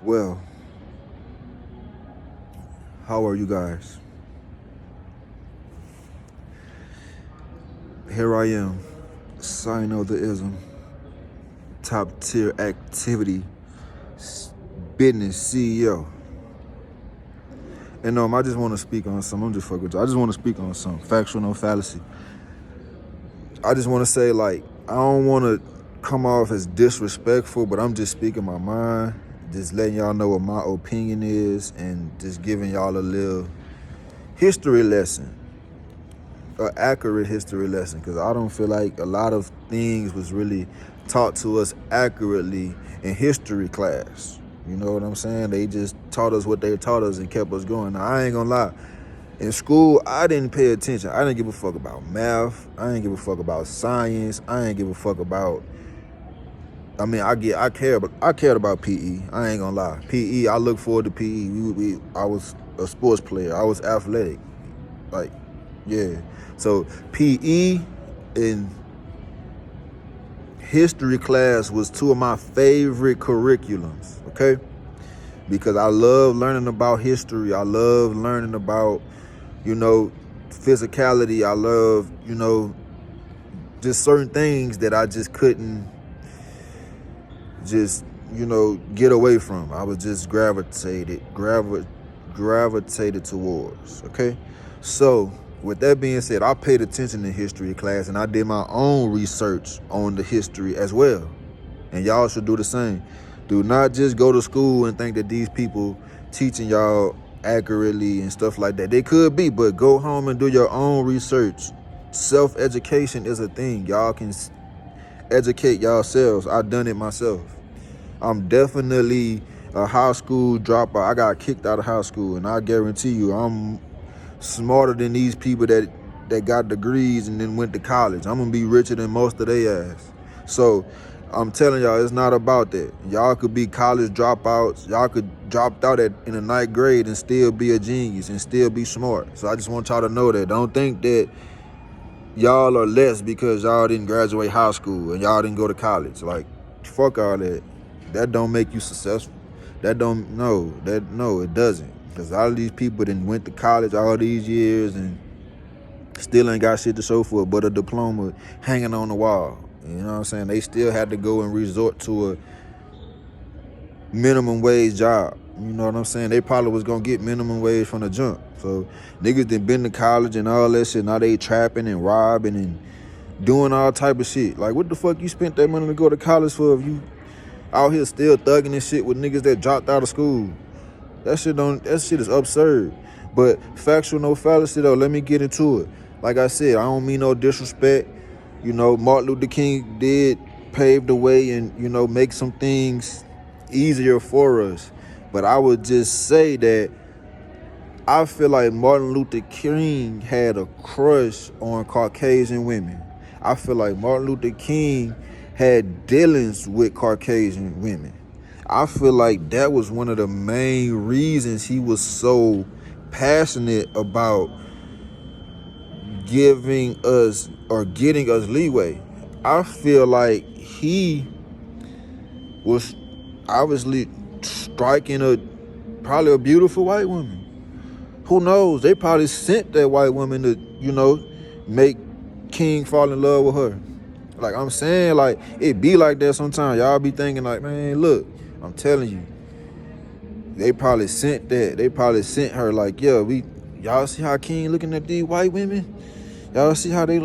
Well, how are you guys? Here I am, Cyno the ism, top tier activity, business CEO. And I just want to speak on something. I'm just fucking with you. I just want to speak on something. Factual, no fallacy. I just want to say, I don't want to come off as disrespectful, but I'm just speaking my mind, just letting y'all know what my opinion is, and just giving y'all a little history lesson, an accurate history lesson, because I don't feel like a lot of things was really taught to us accurately in history class. You know what I'm saying? They just taught us what they taught us and kept us going. Now, I ain't gonna lie. In school, I didn't pay attention. I didn't give a fuck about math. I didn't give a fuck about science. I didn't give a fuck about, I cared about PE. I ain't gonna lie. PE, I look forward to PE. I was a sports player. I was athletic. Yeah. So PE and history class was two of my favorite curriculums, okay? Because I love learning about history. I love learning about, physicality. I love, just certain things that I just couldn't get away from. I was just gravitated towards, okay? So with that being said, I paid attention in history class and I did my own research on the history as well. And y'all should do the same. Do not just go to school and think that these people teaching y'all accurately and stuff like that. They could be, but go home and do your own research. Self-education is a thing. Y'all can educate yourselves. I done it myself. I'm definitely a high school dropout. I got kicked out of high school, and I guarantee you I'm smarter than these people that got degrees and then went to college. I'm gonna be richer than most of their ass. So I'm telling y'all, it's not about that. Y'all could be college dropouts. Y'all could drop out in the 9th grade and still be a genius and still be smart. So I just want y'all to know that. Don't think that y'all are less because y'all didn't graduate high school and y'all didn't go to college. Fuck all that. That don't make you successful. It doesn't. Because all of these people that went to college all these years and still ain't got shit to show for it but a diploma hanging on the wall. You know what I'm saying? They still had to go and resort to a minimum wage job. You know what I'm saying? They probably was going to get minimum wage from the jump. So niggas that been to college and all that shit, now they trapping and robbing and doing all type of shit. What the fuck you spent that money to go to college for if you out here still thugging and shit with niggas that dropped out of school? That shit is absurd. But factual, no fallacy though, let me get into it. Like I said, I don't mean no disrespect. Martin Luther King did pave the way and, make some things easier for us. But I would just say that I feel like Martin Luther King had a crush on Caucasian women. I feel like Martin Luther King had dealings with Caucasian women. I feel like that was one of the main reasons he was so passionate about getting us leeway. I feel like he was obviously striking probably a beautiful white woman. Who knows? They probably sent that white woman to, make King fall in love with her. I'm saying, it be like that sometimes. Y'all be thinking man, look, I'm telling you, they probably sent that. They probably sent her y'all see how King looking at these white women? Y'all see how he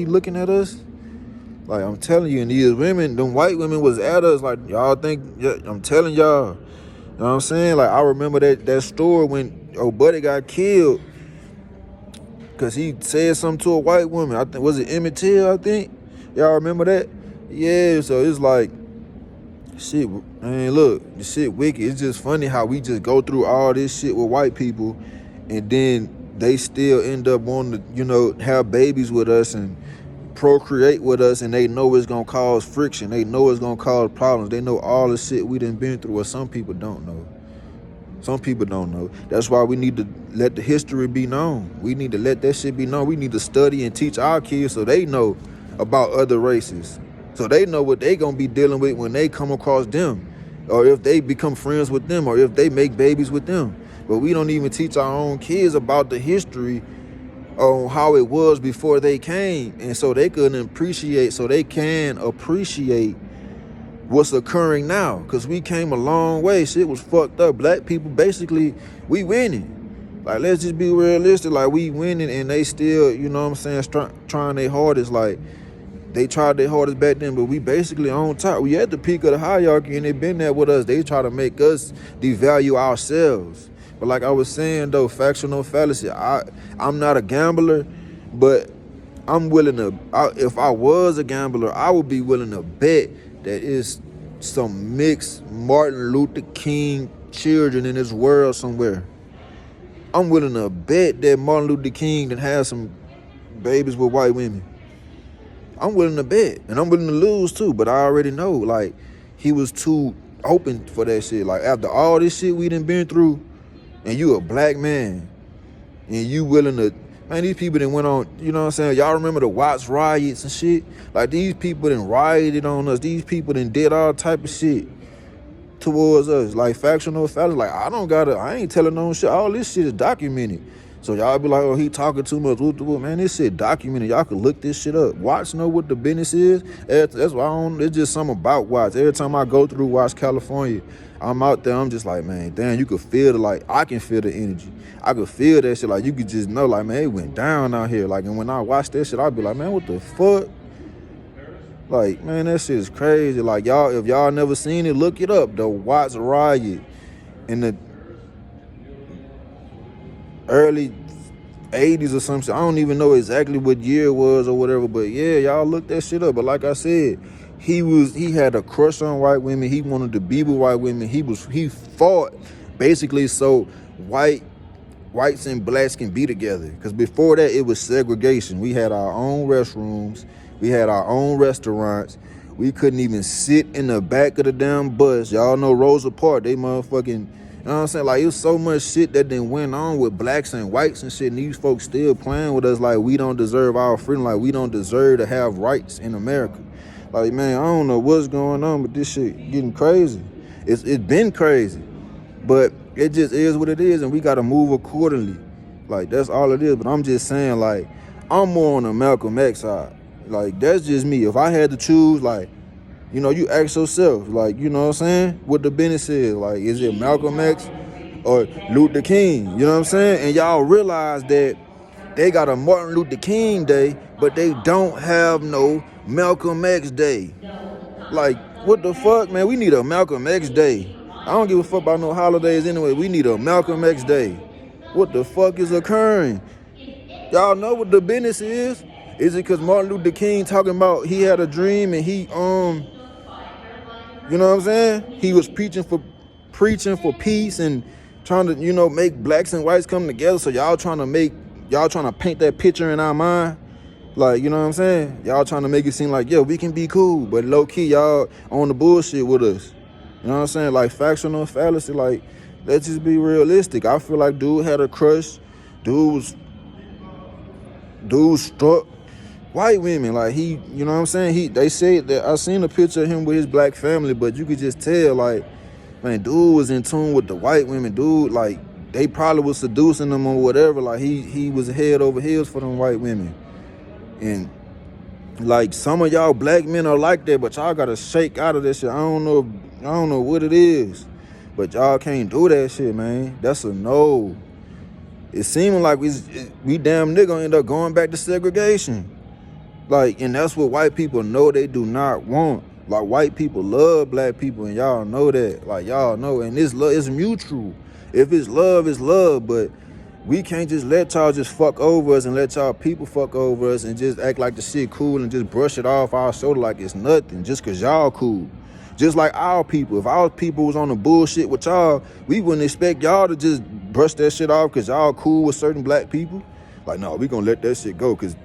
looking at us? I'm telling you, and these women, them white women was at us. Y'all think, yeah, I'm telling y'all. You know what I'm saying? I remember that story when old buddy got killed because he said something to a white woman. I think, was it Emmett Till, I think? Y'all remember that? Yeah, so it's shit, man, look, the shit wicked. It's just funny how we just go through all this shit with white people and then they still end up wanting to, have babies with us and procreate with us, and they know it's gonna cause friction. They know it's gonna cause problems. They know all the shit we done been through, or some people don't know. Some people don't know. That's why we need to let the history be known. We need to let that shit be known. We need to study and teach our kids so they know about other races. So they know what they gonna be dealing with when they come across them. or if they become friends with them, or if they make babies with them. But we don't even teach our own kids about the history on how it was before they came, and so they can appreciate what's occurring now, because we came a long way. Shit was fucked up. Black people, basically, we winning. Like, let's just be realistic. Like, we winning, and they still, you know what I'm saying, trying their hardest. Like, they tried their hardest back then, but we basically on top. We at the peak of the hierarchy, and they been there with us. They try to make us devalue ourselves. But like I was saying, though, factional fallacy. I'm not a gambler, but I'm willing to, if I was a gambler, I would be willing to bet that it's some mixed Martin Luther King children in this world somewhere. I'm willing to bet that Martin Luther King done had some babies with white women. I'm willing to bet, and I'm willing to lose too, but I already know, like, he was too open for that shit. Like, after all this shit we done been through, and you a black man, and you willing to, man, these people that went on, you know what I'm saying? Y'all remember the Watts riots and shit? Like, these people that rioted on us. These people that did all type of shit towards us. Like, factional fallacy. Like, I ain't telling no shit. All this shit is documented. So y'all be like, oh, he talking too much. Man, this shit documented. Y'all can look this shit up. Watts know what the business is. That's why it's just something about Watts. Every time I go through Watts, California, I'm out there, I'm just like, man, damn, you could feel I can feel the energy. I could feel that shit. Like, you could just know, like, man, it went down out here. Like, and when I watch that shit, I'll be like, man, what the fuck? Like, man, that shit is crazy. Like, y'all, if y'all never seen it, look it up. The Watts riot in the early 80s or something. I don't even know exactly what year it was or whatever, but yeah, y'all look that shit up. But like I said, he had a crush on white women. He wanted to be with white women. He fought basically so whites and blacks can be together. Because before that, it was segregation. We had our own restrooms. We had our own restaurants. We couldn't even sit in the back of the damn bus. Y'all know Rosa Parks, they motherfucking, you know what I'm saying? Like, it was so much shit that then went on with blacks and whites and shit, and these folks still playing with us like we don't deserve our freedom, like we don't deserve to have rights in America. Like, man, I don't know what's going on, but this shit getting crazy. It's been crazy, but it just is what it is, and we got to move accordingly. Like, that's all it is. But I'm just saying, like, I'm more on the Malcolm X side. Like, that's just me. If I had to choose, like, you know, you ask yourself, like, you know what I'm saying? What the business is. Like, is it Malcolm X or Luther King? You know what I'm saying? And y'all realize that they got a Martin Luther King Day, but they don't have no Malcolm X Day. Like, what the fuck, man? We need a Malcolm X Day. I don't give a fuck about no holidays anyway. We need a Malcolm X Day. What the fuck is occurring? Y'all know what the business is? Is it because Martin Luther King talking about he had a dream and he, you know what I'm saying? He was preaching for peace and trying to, you know, make blacks and whites come together. So y'all trying to paint that picture in our mind. Like, you know what I'm saying? Y'all trying to make it seem like, yeah, we can be cool. But low key, y'all on the bullshit with us. You know what I'm saying? Like, factional fallacy. Like, let's just be realistic. I feel like dude had a crush. Dude struck white women. Like, he, you know what I'm saying? They said that I seen a picture of him with his black family, but you could just tell, like, man, dude was in tune with the white women. Dude, like, they probably was seducing them or whatever. Like, he was head over heels for them white women. And like, some of y'all black men are like that, but y'all gotta shake out of that shit. I don't know what it is, but y'all can't do that shit, man. That's a no. It seeming like we damn near gonna end up going back to segregation. Like, and that's what white people know they do not want. Like, white people love black people, and y'all know that. Like, y'all know, and this love is mutual. If it's love, it's love, but we can't just let y'all just fuck over us and let y'all people fuck over us and just act like the shit cool and just brush it off our shoulder like it's nothing just because y'all cool. Just like our people. If our people was on the bullshit with y'all, we wouldn't expect y'all to just brush that shit off because y'all cool with certain black people. Like, no, we gonna let that shit go because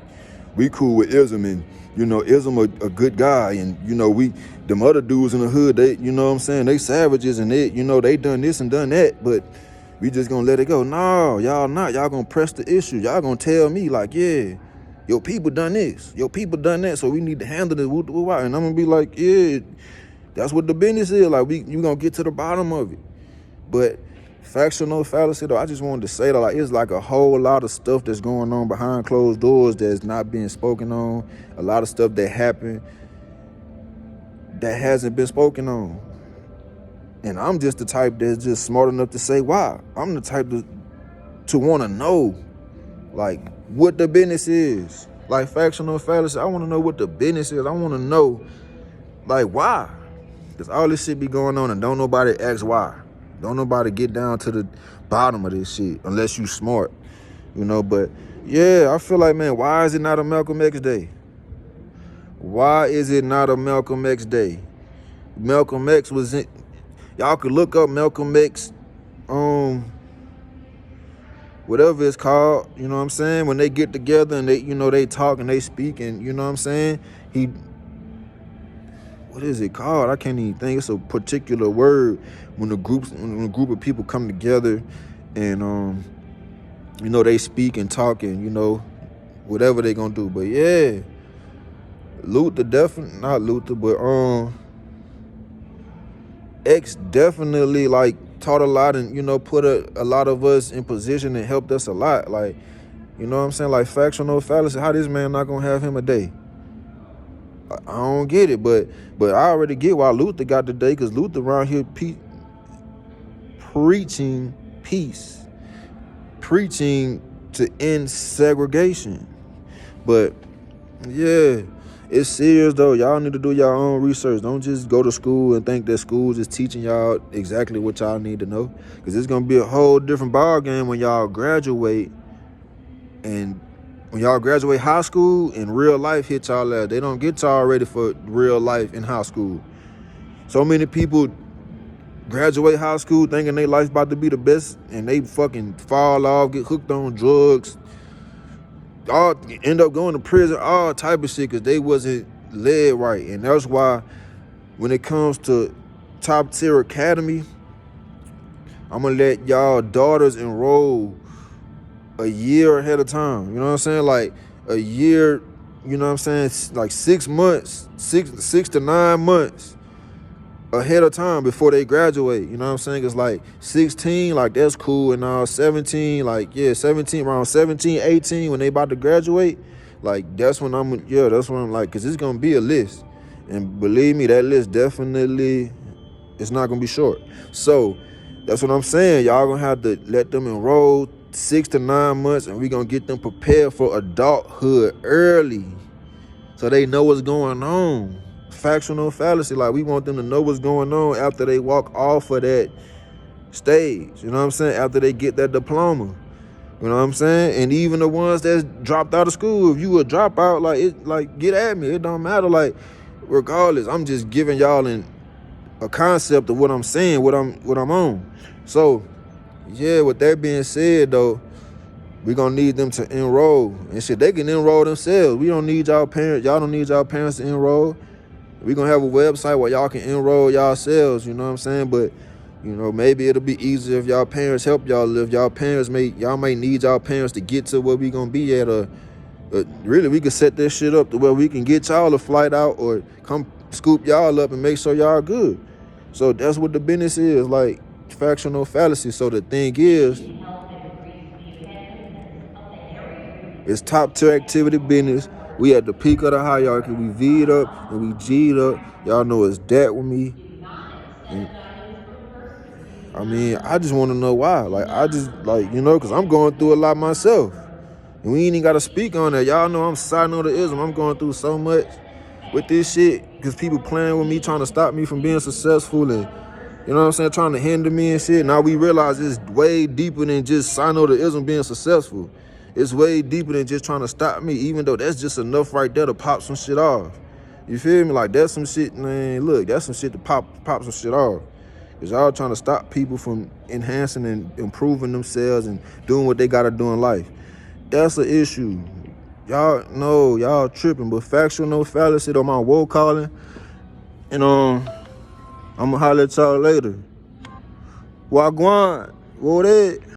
we cool with Ism, and, you know, Ism a good guy, and, you know, them other dudes in the hood, they, you know what I'm saying, they savages, and they, you know, they done this and done that, but we just gonna let it go. No, y'all not. Y'all gonna press the issue. Y'all gonna tell me, like, yeah, your people done this, your people done that, so we need to handle this. And I'm gonna be like, yeah, That's what the business is. Like, you gonna get to the bottom of it. But factional fallacy, though, I just wanted to say that, like, it's like a whole lot of stuff that's going on behind closed doors that's not being spoken on. A lot of stuff that happened that hasn't been spoken on. And I'm just the type that's just smart enough to say why. I'm the type to want to know, like, what the business is. Like, factional fallacy, I want to know what the business is. I want to know, like, why. Because all this shit be going on and don't nobody ask why. Don't nobody get down to the bottom of this shit unless you smart, you know. But yeah, I feel like, man, why is it not a Malcolm X day? Why is it not a Malcolm X day? Malcolm X was in, y'all could look up Malcolm X, whatever it's called, you know what I'm saying? When they get together and they, you know, they talk and they speak and, you know what I'm saying? What is it called? I can't even think. It's a particular word when a group of people come together and you know, they speak and talk and, you know, whatever they gonna do. But yeah, Luther definitely, not Luther, but X definitely, like, taught a lot and, you know, put a lot of us in position and helped us a lot. Like, you know what I'm saying? Like, factional fallacy, how this man not gonna have him a day? I don't get it, but I already get why Luther got the day, because Luther around here preaching peace, preaching to end segregation. But yeah, it's serious though. Y'all need to do your own research. Don't just go to school and think that school is teaching y'all exactly what y'all need to know, because it's gonna be a whole different ball game when y'all graduate. And when y'all graduate high school and real life hit y'all ass, they don't get y'all ready for real life in high school. So many people graduate high school thinking their life's about to be the best, and they fucking fall off, get hooked on drugs, all end up going to prison, all type of shit, because they wasn't led right. And that's why when it comes to top tier academy, I'm gonna let y'all daughters enroll a year ahead of time. You know what I'm saying? Like a year, you know what I'm saying? Like 6 months, six to 9 months ahead of time before they graduate. You know what I'm saying? It's like 16, like that's cool. And now 17, like, yeah, 17, around 17, 18, when they about to graduate, like that's when I'm like, because it's going to be a list. And believe me, that list definitely, it's not going to be short. So that's what I'm saying. Y'all going to have to let them enroll 6 to 9 months, and we're going to get them prepared for adulthood early so they know what's going on. Factional fallacy, like we want them to know what's going on after they walk off of that stage, you know what I'm saying, after they get that diploma, you know what I'm saying. And even the ones that's dropped out of school, if you a dropout, like it, like get at me, it don't matter, like regardless, I'm just giving y'all a concept of what I'm saying, what I'm on. So yeah, with that being said though, we're gonna need them to enroll and shit. They can enroll themselves. We don't need y'all parents, y'all don't need y'all parents to enroll. We're going to have a website where y'all can enroll yourselves, you know what I'm saying? But, you know, maybe it'll be easier if y'all parents help y'all live. Y'all may need y'all parents to get to where we going to be at. Really, we could set this shit up to where we can get y'all a flight out or come scoop y'all up and make sure y'all good. So that's what the business is, like factional fallacy. So the thing is, it's top tier activity business. We at the peak of the hierarchy. We V'd up and we G'd up. Y'all know it's that with me. And, I mean, I just want to know why. Like, I just, like, you know, because I'm going through a lot myself. And we ain't even got to speak on that. Y'all know I'm Cyno the ism. I'm going through so much with this shit because people playing with me, trying to stop me from being successful and, you know what I'm saying, trying to hinder me and shit. Now we realize it's way deeper than just Cyno the ism being successful. It's way deeper than just trying to stop me, even though that's just enough right there to pop some shit off. You feel me? Like, that's some shit, man, look, that's some shit to pop some shit off. Because y'all trying to stop people from enhancing and improving themselves and doing what they got to do in life. That's an issue. Y'all know, y'all tripping, but factional fallacy on my woe calling. And I'm going to holler at y'all later. Wagwan. What that?